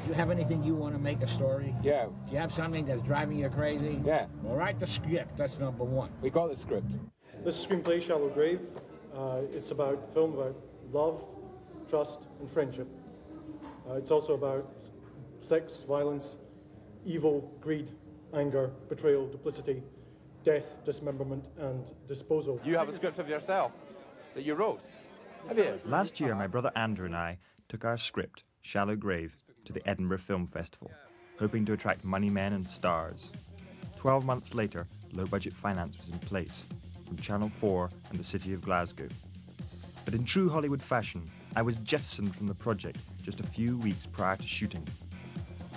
Do you have anything you want to make a story? Yeah. Do you have something that's driving you crazy? Yeah. Well, write the script. That's number one. We got the script. This screenplay, Shallow Grave, it's about a film about love, trust, and friendship. It's also about sex, violence, evil, greed, anger, betrayal, duplicity, death, dismemberment, and disposal. You have a script of yourself that you wrote, have you? Last year, my brother Andrew and I took our script, Shallow Grave, to the Edinburgh Film Festival, hoping to attract money men and stars. 12 months later, low-budget finance was in place from Channel 4 and the City of Glasgow. But in true Hollywood fashion, I was jettisoned from the project just a few weeks prior to shooting.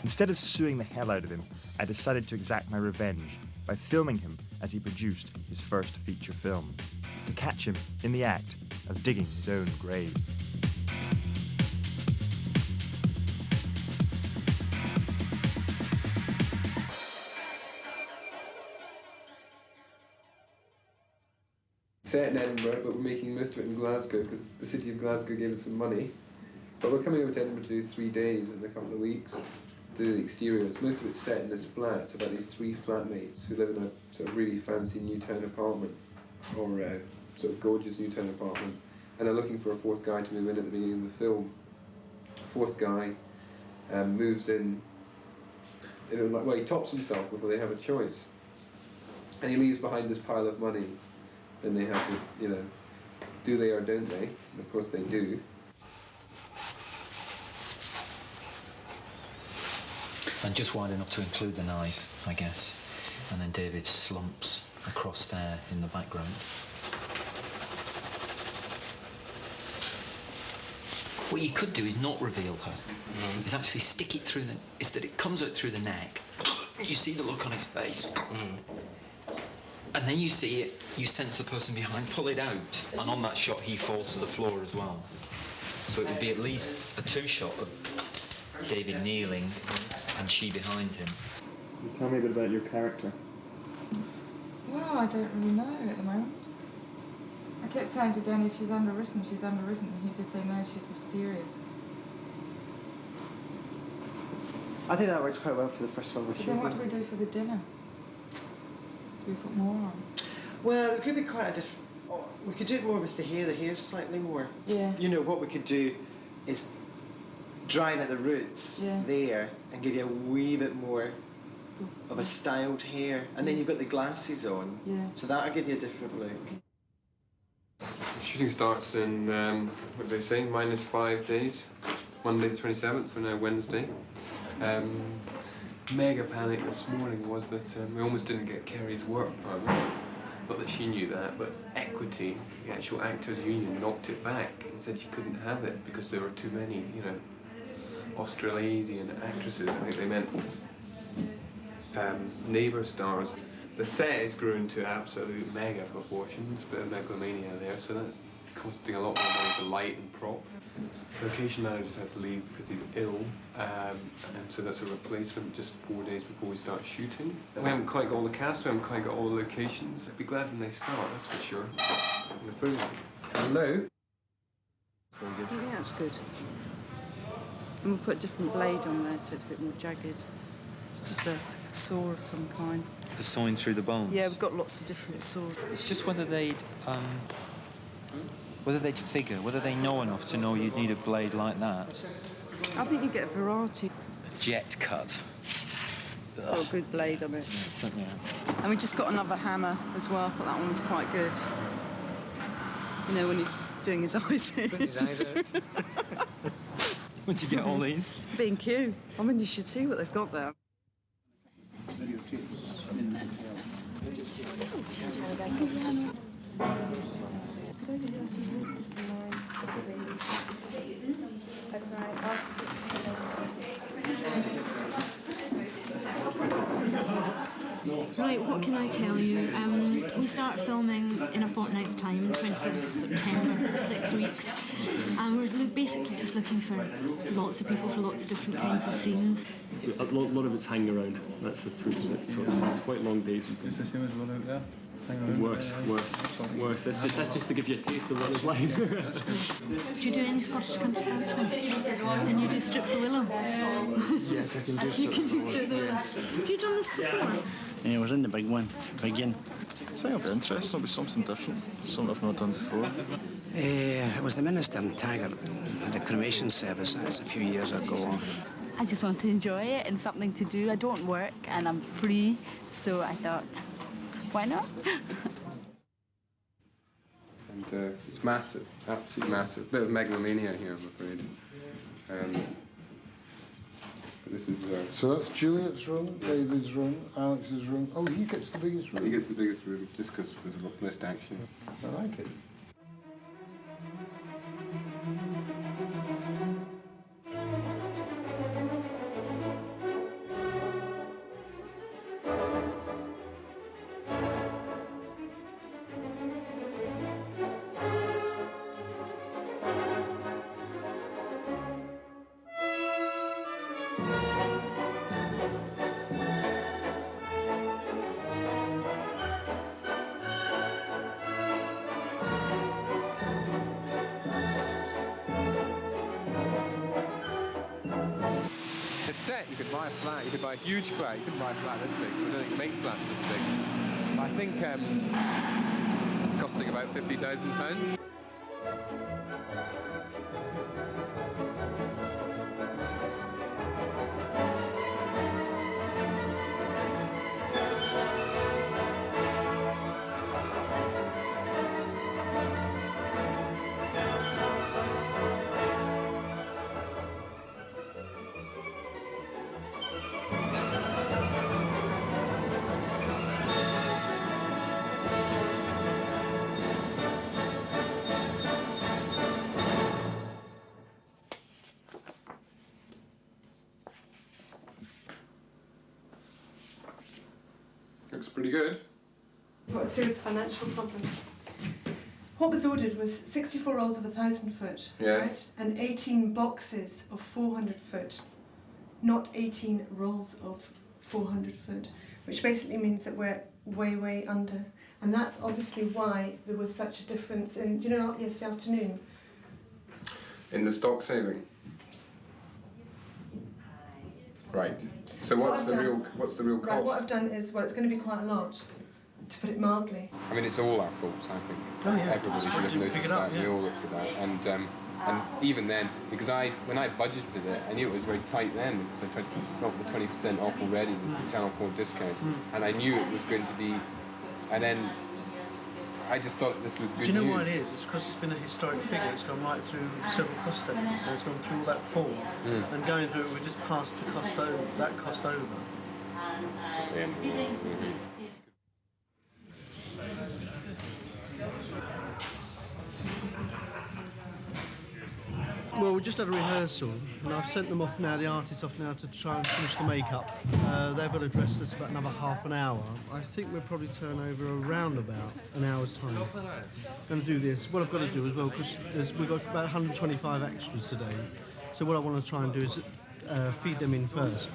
Instead of suing the hell out of him, I decided to exact my revenge by filming him as he produced his first feature film, to catch him in the act of digging his own grave. Set in Edinburgh, but we're making most of it in Glasgow because the City of Glasgow gave us some money. But we're coming over to Edinburgh to do 3 days in a couple of weeks, do the exteriors. Most of it's set in this flat. It's about these 3 flatmates who live in a sort of really fancy Newtown apartment, or sort of gorgeous Newtown apartment, and are looking for a 4th guy to move in at the beginning of the film. The 4th guy moves in, well, he tops himself before they have a choice, and he leaves behind this pile of money. Then they have to, do they or don't they? And of course they do. And just wide enough to include the knife, I guess. And then David slumps across there in the background. What you could do is not reveal her. Is actually stick it through is that it comes out through the neck. You see the look on his face. And then you see it, you sense the person behind, pull it out. And on that shot, he falls to the floor as well. So it would be at least a 2-shot of David kneeling and she behind him. Can you tell me a bit about your character? Well, I don't really know at the moment. I kept saying to Danny, she's underwritten, she's underwritten. And he'd just say, no, she's mysterious. I think that works quite well for the first one with you. Then what do we do for the dinner? Do we put more on? Well, there's going to be quite a different... we could do it more with the hair. The hair's slightly more... Yeah. What we could do is drying at the roots there and give you a wee bit more of a styled hair. And then you've got the glasses on. Yeah. So that'll give you a different look. Shooting starts in, what did they say, -5 days. Monday the 27th, we're now Wednesday. Mega panic this morning was that we almost didn't get Kerry's work permit. Not that she knew that, but Equity, the actual actors' union, knocked it back and said she couldn't have it because there were too many, Australasian actresses. I think they meant neighbour stars. The set is grown to absolute mega proportions, a bit of megalomania there, so that's costing a lot more money to light and prop. Location managers had to leave because he's ill, and so that's a replacement just 4 days before we start shooting. We haven't quite got all the cast, we haven't quite got all the locations. I'd be glad when they start, that's for sure. Hello? I think that's good. And we'll put a different blade on there so it's a bit more jagged. It's just a saw of some kind. For sawing through the bones? Yeah, we've got lots of different saws. It's just whether they'd figure, whether they know enough to know you'd need a blade like that. I think you get a variety. A jet cut. It's got a good blade on it. Yeah, it certainly has. And we just got another hammer as well. I thought that one was quite good. When he's doing his eyes in. Putting his eyes out. Where'd you get all these? B&Q. I mean, you should see what they've got there. Right, what can I tell you? We start filming in a fortnight's time, 27th of September, for 6 weeks. And we're basically just looking for lots of people for lots of different kinds of scenes. A lot of it's hanging around, that's the truth of it. So it's quite long days. It's the same as well out there. Worse. That's just to give you a taste of what it's like. Do you do any Scottish country dancing? Can you do Strip the Willow? Yes, I can do You can do Strip the Willow. Have you done this before? Yeah, we're in the big one. Begin. I think it'll be interesting. It'll be something different. Something I've not done before. It was the Minister in Taggart at a cremation service. That was a few years ago. I just want to enjoy it and something to do. I don't work and I'm free, so I thought, why not? And it's massive, absolutely massive. Bit of megalomania here, I'm afraid. But this is... So that's Juliet's room, David's room, Alex's room. Oh, he gets the biggest room? He gets the biggest room, just because there's a lot less action. I like it. The set, you could buy a flat, you could buy a huge flat, you couldn't buy a flat this big. I don't think you make flats this big. But I think it's costing about £50,000. Looks pretty good. We've got a serious financial problem. What was ordered was 64 rolls of 1,000 foot, Yes. right? And 18 boxes of 400 foot, not 18 rolls of 400 foot, which basically means that we're way, way under. And that's obviously why there was such a difference in, do you know, yesterday afternoon? In the stock saving. Right. So what's the real cost? Right, what I've done is, well, it's going to be quite a lot, to put it mildly. I mean, it's all our faults, I think. Oh, yeah. Everybody should have noticed that. We all looked at that, and even then, because when I budgeted it, I knew it was very tight then because I tried to keep up the 20% off already with the Channel 4 discount, and I knew it was going to be, and then I just thought this was good Do you know news. why it is? It's because it's been a historic figure. It's gone right through several cost statements. So it's gone through all that form, and going through it, we just passed the cost over. That cost over. Well, we just had a rehearsal, and I've sent them off now, the artists off now, to try and finish the makeup. They've got to dress this about another half an hour. I think we'll probably turn over around about an hour's time. I'm going to do this. What I've got to do as well, because we've got about 125 extras today, so what I want to try and do is feed them in first.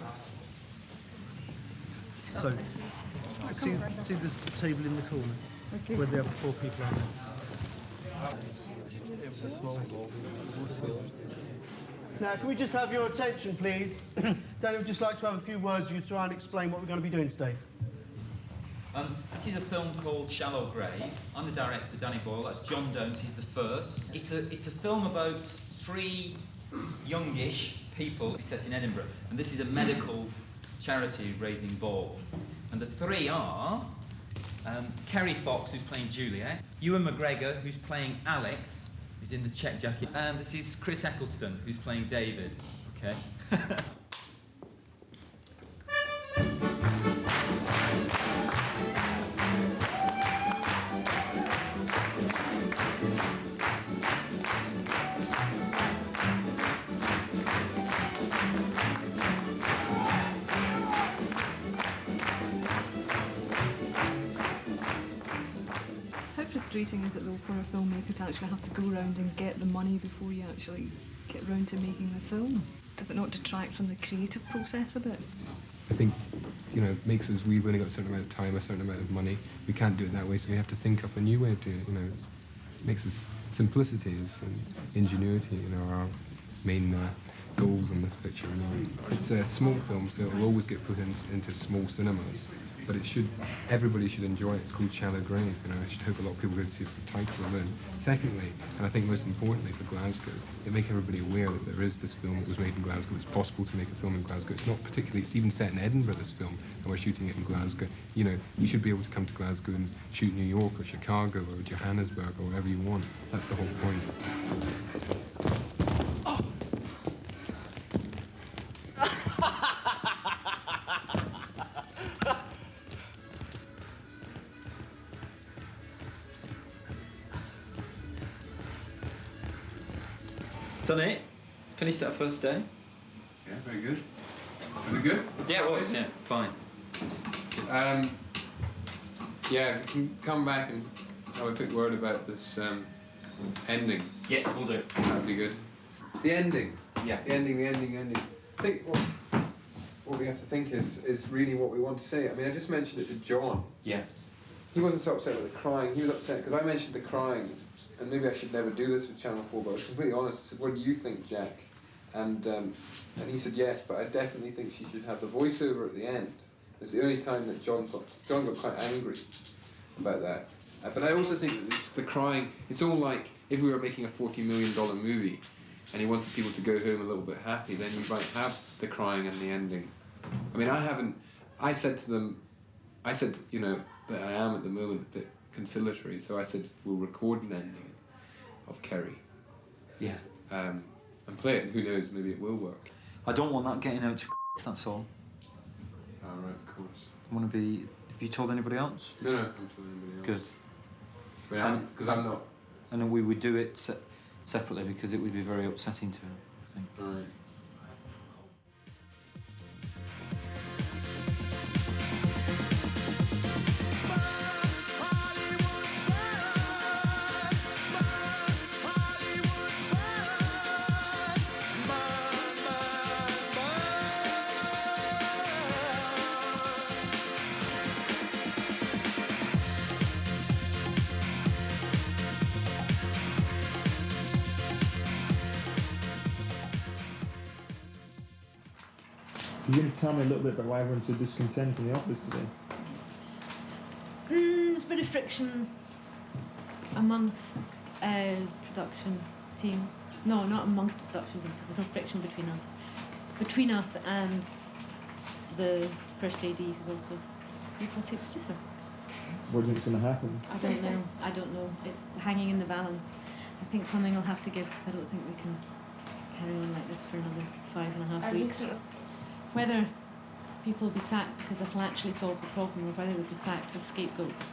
So, see the table in the corner, where the other 4 people are. It was a small ball. Now, can we just have your attention, please? Danny would just like to have a few words with you to try and explain what we're going to be doing today. This is a film called Shallow Grave. I'm the director, Danny Boyle. That's John Dones. He's the first. It's a film about 3 youngish people set in Edinburgh, and this is a medical charity raising ball. And the 3 are Kerry Fox, who's playing Juliet, Ewan McGregor, who's playing Alex, who's in the check jacket, and this is Chris Eccleston, who's playing David. Okay. Frustrating is it though for a filmmaker to actually have to go around and get the money before you actually get round to making the film? Does it not detract from the creative process a bit? I think you know, makes us, we've only got a certain amount of time, a certain amount of money. We can't do it that way, so we have to think up a new way of doing it, you know. Makes us, simplicity and ingenuity, you know, our main goals on this picture. You know. It's a small film, so it'll always get put into small cinemas, but it should, everybody should enjoy it. It's called Shallow Grave, you know. I should hope a lot of people go to see it. It's the title alone. Secondly, and I think most importantly for Glasgow, it make everybody aware that there is this film that was made in Glasgow. It's possible to make a film in Glasgow. It's not particularly, it's even set in Edinburgh, this film, and we're shooting it in Glasgow. You know, you should be able to come to Glasgow and shoot New York or Chicago or Johannesburg or wherever you want. That's the whole point. Done it. Finished that first day. Yeah, very good. Was it good? Yeah, it was. Yeah, fine. Yeah, if you can come back and have a quick word about this ending. Yes, we'll do. That'd be good. The ending. Yeah. The ending. I think what we have to think is really what we want to say. I mean, I just mentioned it to John. Yeah. He wasn't so upset with the crying. He was upset because I mentioned the crying, and maybe I should never do this with Channel 4, but I was completely honest. I said, "What do you think, Jack?" And he said yes, but I definitely think she should have the voiceover at the end. It's the only time that John got quite angry about that. But I also think that the crying, it's all like if we were making a $40 million movie and you wanted people to go home a little bit happy, then you might have the crying and the ending. I mean, I said to them, you know, that I am at the moment a bit conciliatory, so I said, we'll record an ending of Kerry. Yeah. And play it, and who knows, maybe it will work. I don't want that getting out to that's all. Oh, right, of course. I want to be... Have you told anybody else? No, I haven't told anybody else. Good. Because I'm not... And we would do it separately because it would be very upsetting to her, I think. Right. Can you tell me a little bit about why everyone's so discontent in the office today? There's a bit of friction amongst production team. No, not amongst the production team, because there's no friction between us. Between us and the first AD, who's also the associate producer. What do you think's going to happen? I don't know. It's hanging in the balance. I think something will have to give, because I don't think we can carry on like this for another 5.5 weeks. Whether people will be sacked because it'll actually solve the problem, or whether they'll be sacked as scapegoats,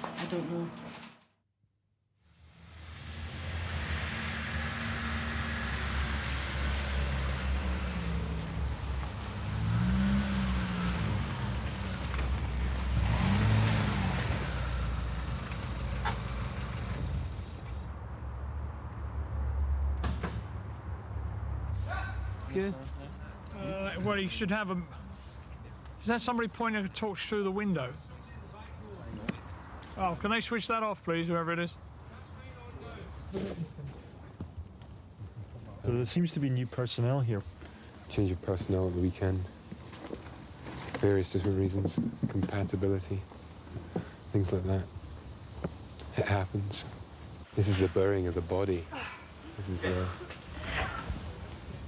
I don't know. Good. Well, you should have a... Is that somebody pointing a torch through the window? Oh, can they switch that off, please, whoever it is? So there seems to be new personnel here. Change of personnel at the weekend. Various different reasons. Compatibility. Things like that. It happens. This is the burying of the body. This is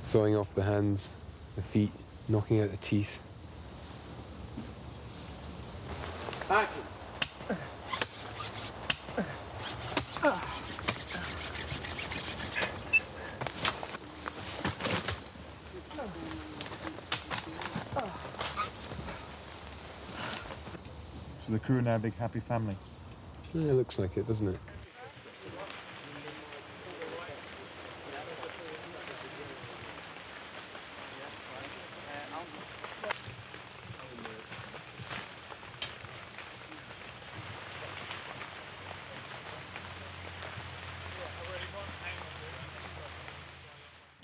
sawing off the hands, the feet, knocking out the teeth. Action! So the crew are now a big happy family. Yeah, it looks like it, doesn't it?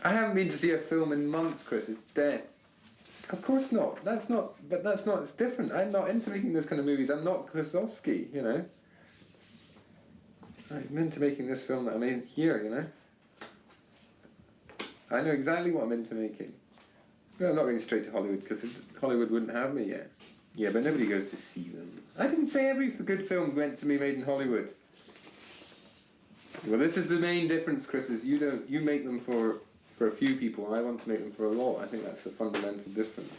I haven't been to see a film in months, Chris. It's death. Of course not. That's not. But that's not. It's different. I'm not into making this kind of movies. I'm not Kieslowski, you know. I'm into making this film that I'm in here, you know. I know exactly what I'm into making. Well, I'm not going straight to Hollywood because Hollywood wouldn't have me yet. Yeah, but nobody goes to see them. I didn't say every good film meant to be made in Hollywood. Well, this is the main difference, Chris, is you make them for a few people. I want to make them for a lot. I think that's the fundamental difference.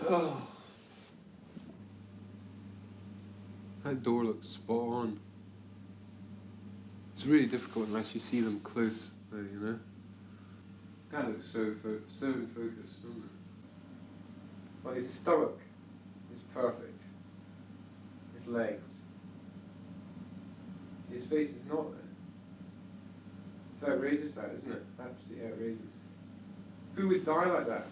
Oh. That door looks spot on. It's really difficult unless you see them close, though, you know? That looks so in focus, doesn't it? Well, his stomach is perfect. His legs. His face is not there. It's outrageous, that, isn't it? Absolutely outrageous. Who would die like that?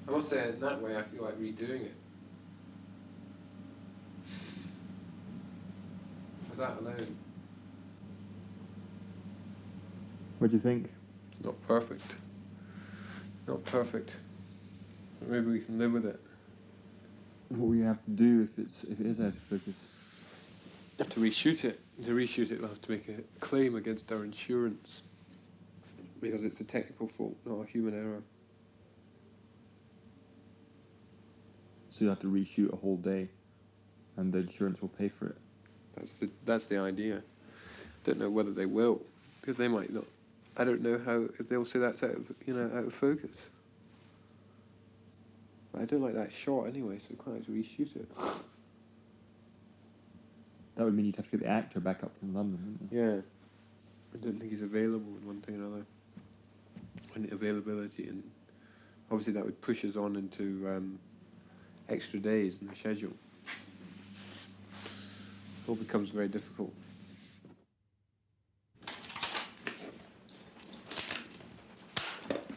I must say, in that way, I feel like redoing it. For that alone. What do you think? It's not perfect. Not perfect. But maybe we can live with it. What will you have to do if it is out of focus? You have to reshoot it. To reshoot it, we'll have to make a claim against our insurance. Because it's a technical fault, not a human error. So you have to reshoot a whole day, and the insurance will pay for it. That's the idea. Don't know whether they will, because they might not. I don't know how if they'll say that's out of focus. But I don't like that shot anyway, so I quite have to reshoot it. That would mean you'd have to get the actor back up from London, wouldn't you? Yeah. I don't think he's available in one thing or another. And availability, and obviously that would push us on into extra days in the schedule. It all becomes very difficult.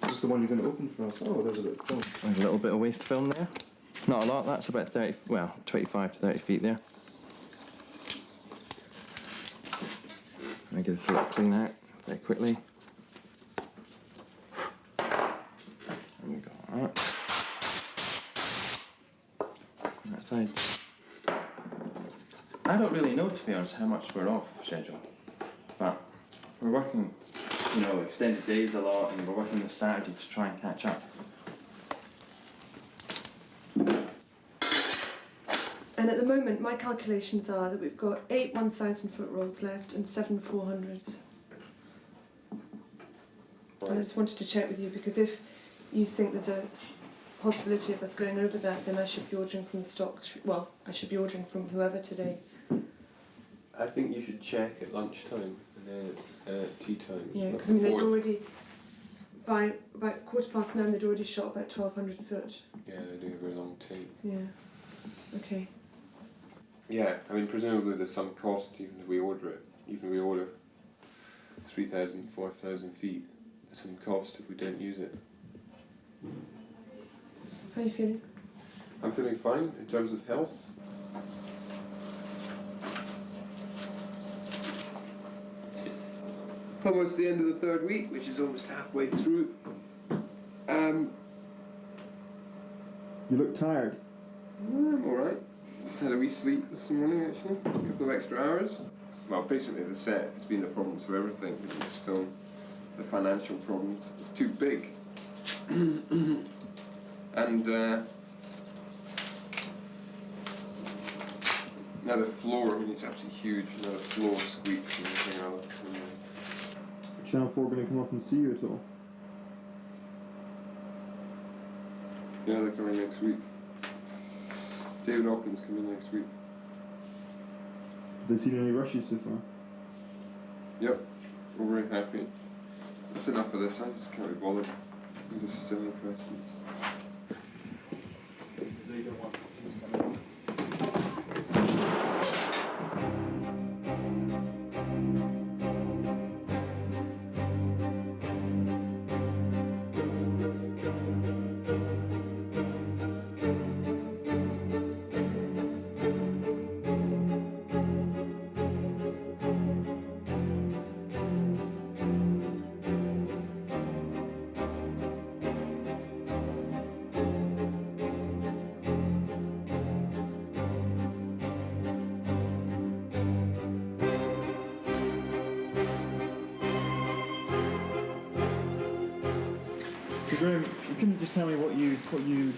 This is the one you're going to open for us. Oh, there's a bit of film. There's a little bit of waste film there. Not a lot, that's about 25 to 30 feet there. I get this a little clean out very quickly. There we go, alright. That side. I don't really know, to be honest, how much we're off schedule. But we're working, extended days a lot, and we're working this Saturday to try and catch up. And at the moment, my calculations are that we've got 8 1,000-foot rolls left and 7 400s. I just wanted to check with you, because if you think there's a possibility of us going over that, then I should be ordering from the stocks. Well, I should be ordering from whoever today. I think you should check at lunchtime and then at tea time. Yeah, because they'd already, by about 9:15, they'd already shot about 1,200 foot. Yeah, they're doing a very long tape. Yeah. Okay. Yeah, I mean, presumably there's some cost even if we order it. Even if we order 3,000, 4,000 feet, there's some cost if we don't use it. How are you feeling? I'm feeling fine in terms of health. Almost the end of the 3rd week, which is almost halfway through. You look tired. I'm alright. Just had a wee sleep this morning, actually. A couple of extra hours. Well, basically the set has been the problems for everything in this film. The financial problems. It's too big. And now the floor, I mean, it's absolutely huge. Now the floor squeaks and everything else. Channel 4 going to come up and see you at all? Yeah, they're coming next week. David Hawkins coming next week. Have they seen any rushes so far? Yep, we're very happy. That's enough of this, I just can't be bothered. These are silly questions. Graham, you couldn't just tell me what you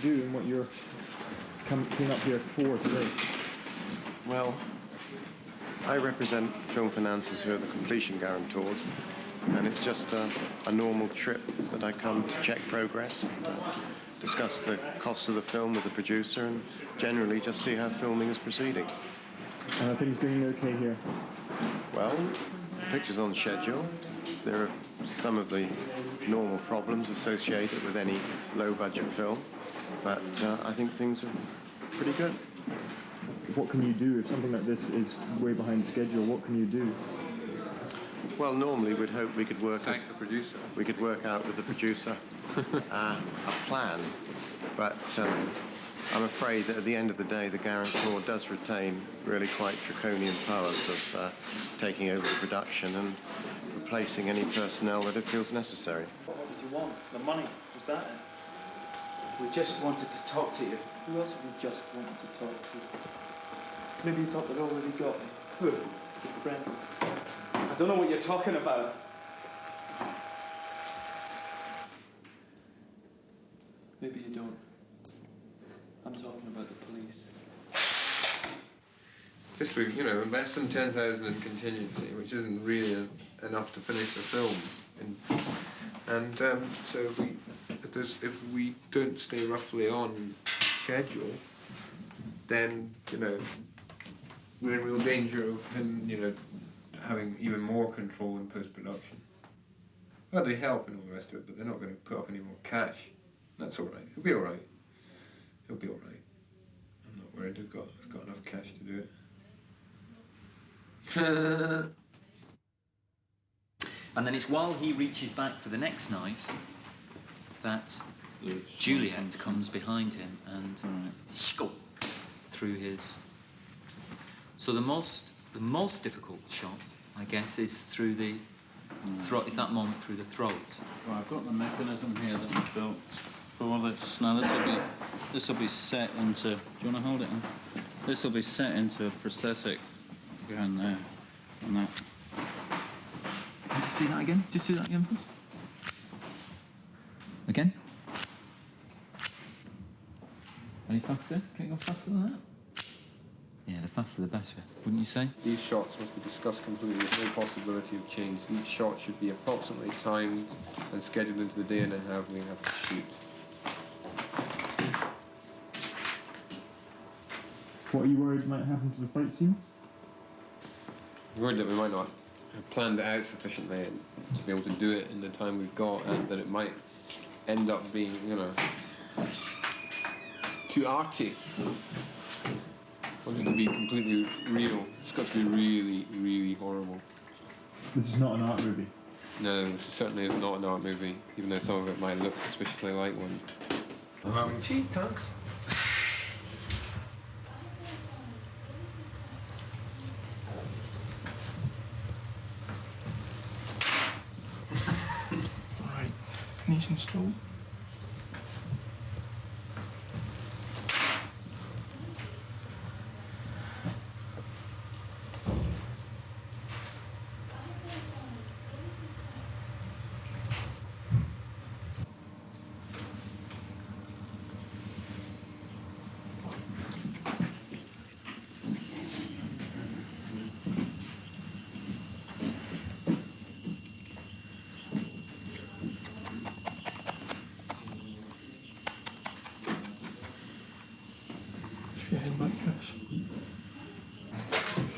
do and what you're came up here for today? Well, I represent Film Finances, who are the completion guarantors, and it's just a normal trip that I come to check progress and discuss the costs of the film with the producer and generally just see how filming is proceeding. And are things going okay here? Well, the picture's on schedule. There are some of the normal problems associated with any low-budget film, but I think things are pretty good. What can you do if something like this is way behind schedule? What can you do? Well, normally we'd hope we could work. Thank the producer. We could work out with the producer a plan, but I'm afraid that at the end of the day, the guarantor does retain really quite draconian powers of taking over the production and replacing any personnel that it feels necessary. What did you want? The money? Was that it? We just wanted to talk to you. Who else have we just wanted to talk to? Maybe you thought they'd already got me. Who? Your friends. I don't know what you're talking about. Maybe you don't. I'm talking about the police. Just we, invest some 10,000 in contingency, which isn't really enough to finish the film. So if we don't stay roughly on schedule, then we're in real danger of him, having even more control in post-production. Well, they help and all the rest of it, but they're not going to put up any more cash. That's all right. It'll be all right. It'll be all right. I'm not worried. They've got enough cash to do it. And then it's while he reaches back for the next knife that Juliet comes behind him and scoop through his. So the most difficult shot, I guess, is through the throat. Is that moment through the throat? Well, I've got the mechanism here that we built for this. Now this will be set into. Do you want to hold it in? This will be set into a prosthetic behind there, and that. Can you see that again? Just do that again, please. Again. Any faster? Can you go faster than that? Yeah, the faster the better, wouldn't you say? These shots must be discussed completely. There's no possibility of change. Each shot should be approximately timed and scheduled into the day and a half we have to shoot. What are you worried might happen to the fight scene? I'm worried that we might not have planned it out sufficiently and to be able to do it in the time we've got, and that it might end up being, too arty. I want it to be completely real. It's got to be really, really horrible. This is not an art movie. No, this certainly is not an art movie, even though some of it might look suspiciously like one. Gee, thanks. Right, nice and slow.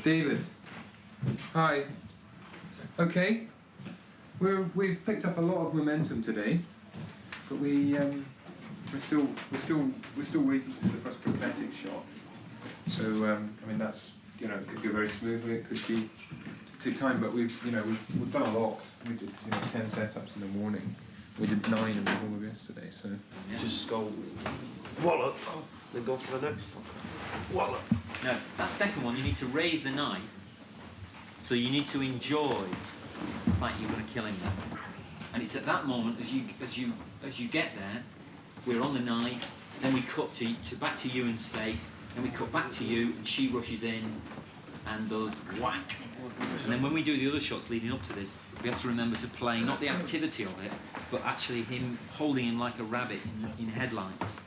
David. Hi. Okay. We've picked up a lot of momentum today, but we're still waiting for the first prosthetic shot. So that's it could go very smoothly. It could be take time, but we've done a lot. We did 10 setups in the morning. We did 9 in the whole of yesterday. So just go wallop, then go for the next fucker. Wallop. No, that second one, you need to raise the knife, so you need to enjoy the fact you're going to kill him then. And it's at that moment, as you get there, we're on the knife, then we cut to back to Ewan's face, then we cut back to you, and she rushes in, and does whack. And then when we do the other shots leading up to this, we have to remember to play not the activity of it, but actually him holding him like a rabbit in headlights,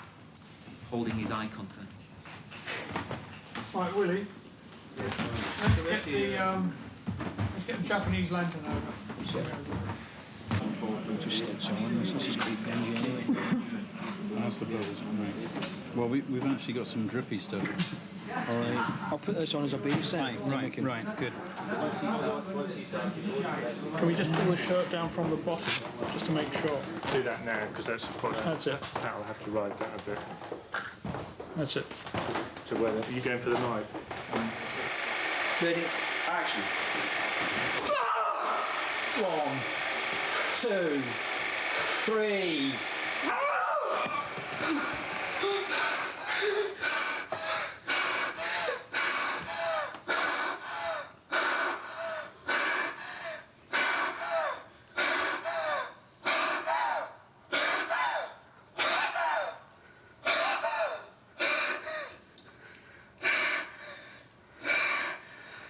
holding his eye contact. Right, Willie. Let's get the Japanese lantern over. Just stop on. This is keep Genji anyway. That's the brothers, right? Well, we've actually got some drippy stuff. All right. I'll put this on as a base set. Right, good. Can we just pull the shirt down from the bottom, just to make sure? Do that now, because That's it. that'll have to ride that a bit. That's it. So whether are you going for the knife? Ready? Action. 1, 2, 3.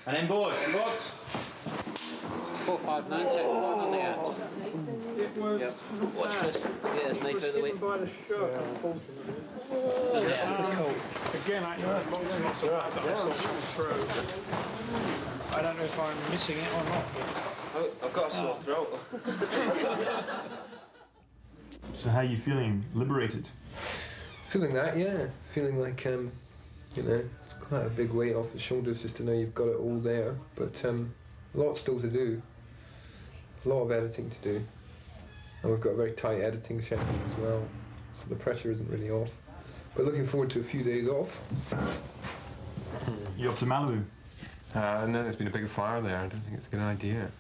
And then board. 4, 5, 9, check 1 on the end. Yep. Watch Chris. Get his knife out of the way. By the shirt, unfortunately. Again, I know lots and lots of that through. I don't know if I'm missing it or not. I've got a sore throat. So how are you feeling? Liberated? Feeling that, yeah. Feeling like, you know, it's quite a big weight off the shoulders just to know you've got it all there. But a lot still to do. A lot of editing to do. And we've got a very tight editing schedule as well. So the pressure isn't really off. But looking forward to a few days off. You off to Malibu? And then there's been a big fire there. I don't think it's a good idea.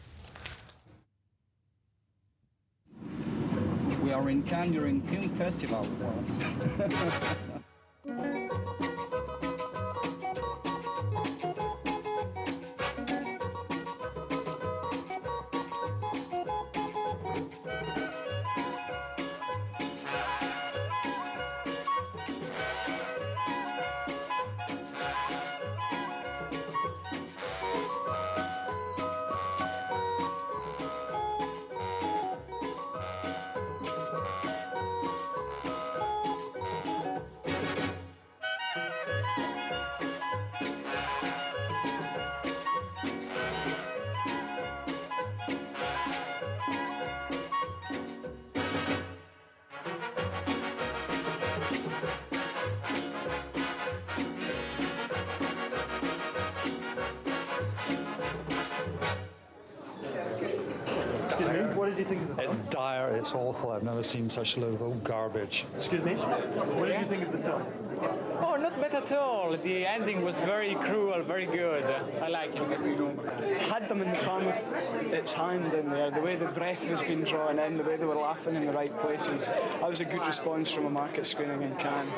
We are in Kangaroo Film Festival. What did you think of the film? It's dire, it's awful. I've never seen such a load of old garbage. Excuse me? What did you think of the film? Oh, not bad at all. The ending was very cruel, very good. I like it. Had them in the palm of its hand, and the way the breath was being drawn in, the way they were laughing in the right places. That was a good response from a market screening in Cannes.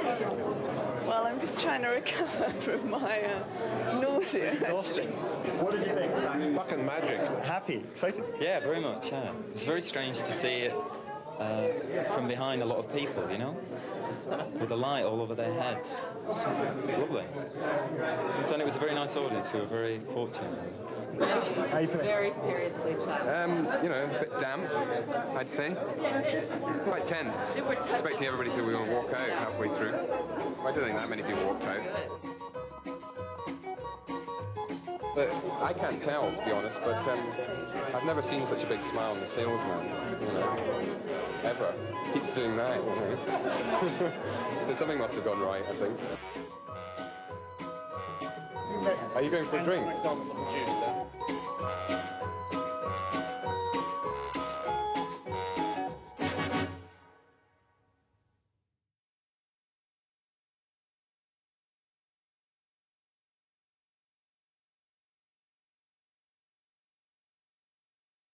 Well, I'm just trying to recover from my nausea. Exhausting. What did you think? Fucking magic. Happy, excited. Yeah, very much, yeah. It's very strange to see it from behind a lot of people, you know? With the light all over their heads. It's lovely. So, and it was a very nice audience. We were very fortunate. How you feeling? Very seriously, Chad. You know, a bit damp, I'd say. It's quite tense. Expecting everybody to walk out halfway through. I don't think that many people walked out. But I can't tell, to be honest, but I've never seen such a big smile on the salesman, you know, ever. Keeps doing that, you know. So something must have gone right, I think. Are you going for a drink? McDonald's producer.